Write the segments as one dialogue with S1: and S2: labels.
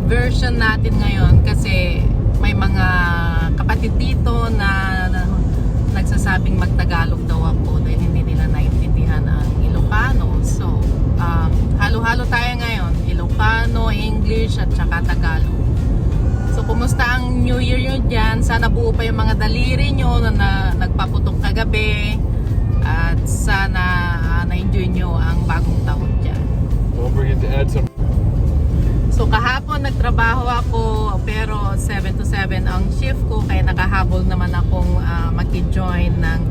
S1: version natin ngayon kasi may mga kapatid dito na nagsasabing magtagalog daw ako dahil hindi nila naintindihan ang Ilocano. So, halo-halo tayo ngayon. Ilocano, English at saka Tagalog. So, kumusta ang New Year nyo dyan? Sana buo pa yung mga daliri nyo na nagpaputok kagabi. At sana na-enjoy nyo ang bagong taon dyan.
S2: Don't forget to add some.
S1: So kahapon nagtrabaho ako pero 7 to 7 ang shift ko kaya nakahabol naman akong maki-join ng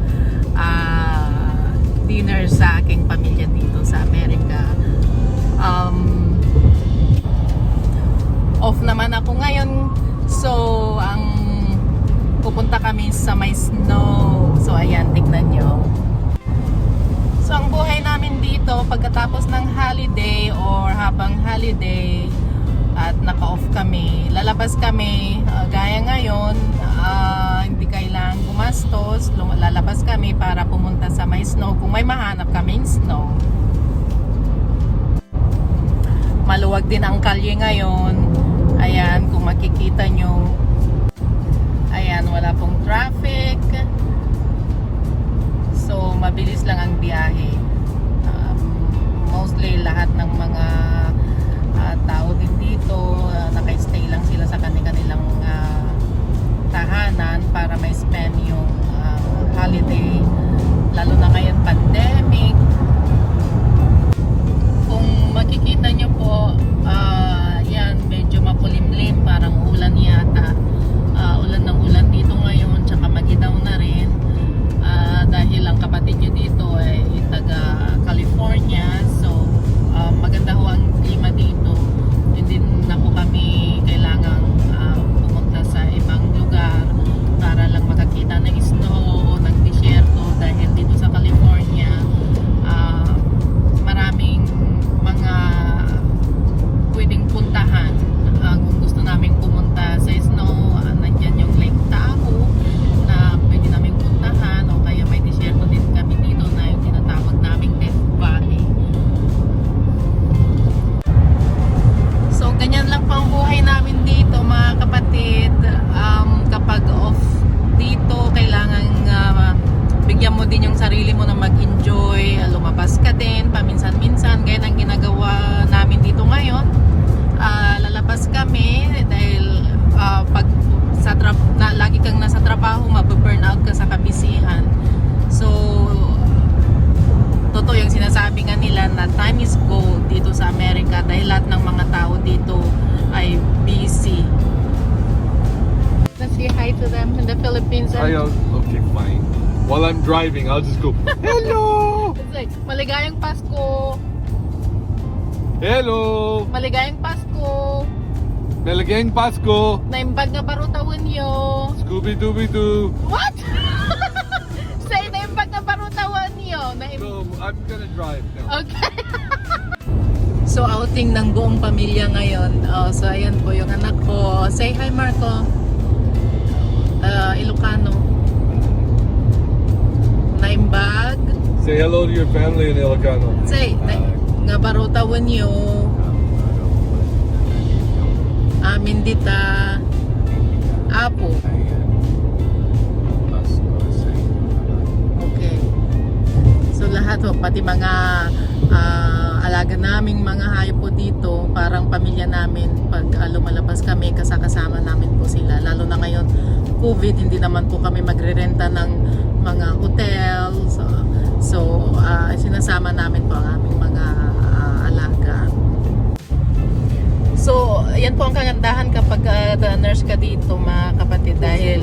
S1: dinner sa aking pamilya dito sa Amerika. Off naman ako ngayon, so ang pupunta kami sa may snow. So ayan, tignan nyo. So ang buhay namin dito pagkatapos ng holiday or habang holiday at naka-off kami, lalabas kami gaya ngayon, hindi kailangan gumastos, lalabas kami para pumunta sa may snow kung may mahanap kaming snow. Maluwag din ang kalye ngayon, ayan kung makikita nyo, ayan wala pong traffic, so mabilis lang ang biyahe. Mostly lahat ng mga tao din dito, naka-stay lang sila sa kanilang tahanan para may spend yung holiday, lalo na ngayon pandemic. Kung makikita nyo po, yan medyo makulimlim, parang ulan yata, ulan ng ulan dito ngayon, tsaka magidaw na rin dahil ang kapatid nyo dito ay taga California, so maganda ho ang klima dito. Hindi na po kami kailangang pumunta sa ibang lugar para lang makakita ng snow o ng disyerto dahil dito sa California maraming mga pwedeng puntahan. Kung gusto naming pumunta sa snow, nandyan yung Lake Tahoe na pwede naming puntahan, o kaya may disyerto din kami dito na yung tinatawag naming Death Valley. So, ganyan lang po ang buhay namin dito mga kapatid. Kapag off dito, kailangan bigyan mo din yung sarili mo na mag-enjoy. Lumabas ka din, paminsan-minsan. Gaya ng ginagawa namin dito ngayon. Lalabas kami dahil pag lagi kang nasa trabaho, mababurn out ka sa kabisihan. So, totoo yung sinasabi nga nila na time is gold dito sa Amerika dahil lahat ng mga tao dito ay busy. Let's say hi to them in the Philippines.
S2: Okay, fine. While I'm driving, I'll just go, hello!
S1: It's like, maligayang Pasko!
S2: Hello!
S1: Maligayang Pasko!
S2: Maligayang Pasko!
S1: Naimbag nga barutawan nyo!
S2: Scooby-Dooby-Doo!
S1: What? Say, naimbag nga barutawan nyo!
S2: So, I'm gonna drive now.
S1: Okay. So, outing ng buong pamilya ngayon. So, ayan po yung anak ko. Say hi, Marco. Ilocano. Naimbag.
S2: Say hello to your family in Ilocano.
S1: Say, nga barutawan nyo. Amin dita. Apo. Okay. So lahat ho, pati mga alaga naming mga hayop po dito, parang pamilya namin. Pag lumalabas kami, kasama namin po sila. Lalo na ngayon, COVID, hindi naman po kami magrerenta ng mga hotels. So sinasama namin po ang aming mga alaga. So, yan po ang kagandahan kapag nurse ka dito mga kapatid dahil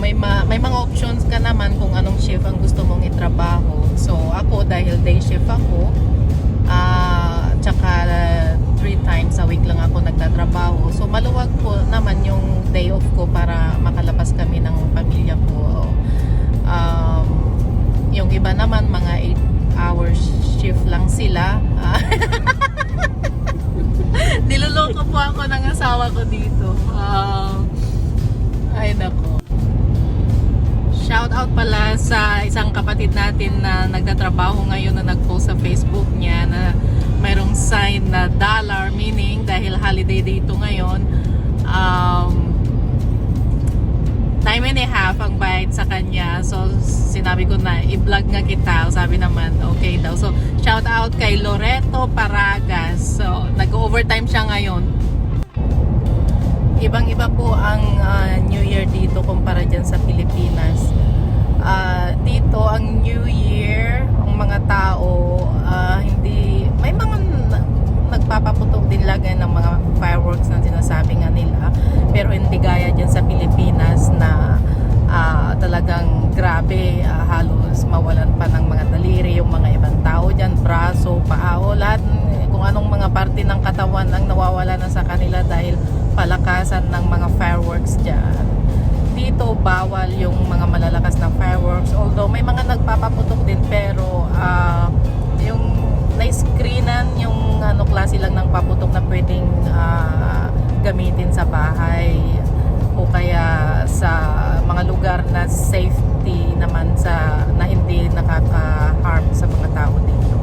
S1: may mga options ka naman kung anong shift ang gusto mong itrabaho. So, ako dahil day shift ako, tsaka 3 times a week lang ako nagtatrabaho. So, maluwag po naman yung day off ko para makalabas kami ng pamilya ko. Yung iba naman, mga 8 hours shift lang sila. Niloloko po ako ng asawa ko dito. Ay nako. Shout out pala sa isang kapatid natin na nagtatrabaho ngayon na nag-post sa Facebook niya na mayroong sign na dollar, meaning dahil holiday dito ngayon, time and a half ang bayad sa kanya. So sinabi ko na i-vlog nga kita. Sabi naman okay daw. So shout out kay Loreto Paragas. So nag-overtime siya ngayon. Ibang-iba po ang New Year dito kumpara dyan sa Pilipinas. Dito ang New Year, ang mga tao hindi, may mga nagpapaputok din lagi ng mga fireworks na sinasabi nga nila, pero hindi gaya dyan sa Pilipinas na talagang grabe, halos mawalan pa ng mga daliri yung mga ibang tao dyan, braso, paa, lahat kung anong mga parte ng katawan ang nawawala na sa kanila dahil palakasan ng mga fireworks dyan. Dito bawal yung mga malalakas na fireworks, although may mga nagpapaputok din, pero yung na-screenan yung klase lang ng paputok na pwedeng gamitin sa bahay o kaya sa mga lugar na safety naman na hindi nakaka-harm sa mga tao dito.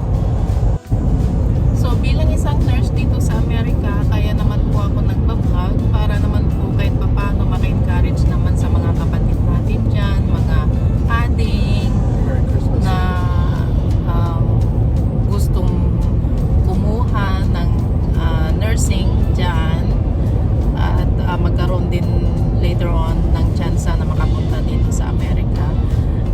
S1: So bilang isang nurse dito sa Amerika, kaya naman po ako nagbablog para naman po kahit paano maka-encourage naman sa mga kapatid natin dyan, mga adding
S2: Merry Christmas.
S1: na gustong kumuha ng nursing dyan at magkaroon din later on ng chance na makapunta dito sa Amerika.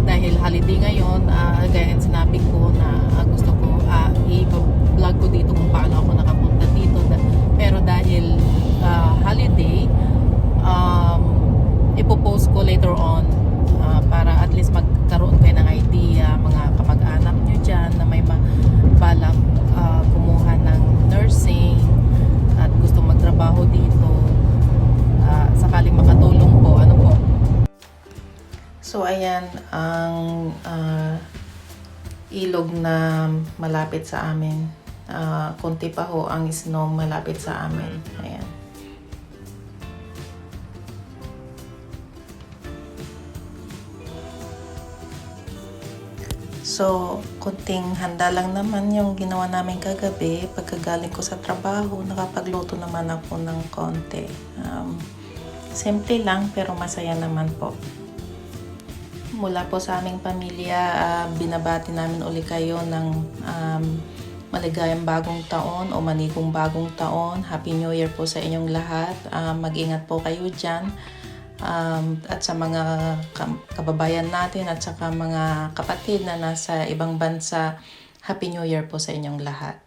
S1: Dahil holiday ngayon, gaya ng sinabi ko na gusto ko i-vlog ko dito kung paano ako nakapunta dito. Pero dahil holiday, ipopost ko later on para at least magkaroon kayo ng idea, mga kamag-anak nyo dyan na may balak kumuha ng nursing at gusto magtrabaho dito, sakaling makatulong po, ano po. So ayan ang ilog na malapit sa amin. Konti pa ho ang snow malapit sa amin. Ayan. So, kunting handa lang naman yung ginawa namin kagabi. Pagkagaling ko sa trabaho, nakapagluto naman ako ng konti. Simple lang pero masaya naman po. Mula po sa aming pamilya, binabati namin uli kayo ng maligayang bagong taon o manigong bagong taon. Happy New Year po sa inyong lahat. Mag-ingat po kayo dyan. At sa mga kababayan natin at saka mga kapatid na nasa ibang bansa, Happy New Year po sa inyong lahat.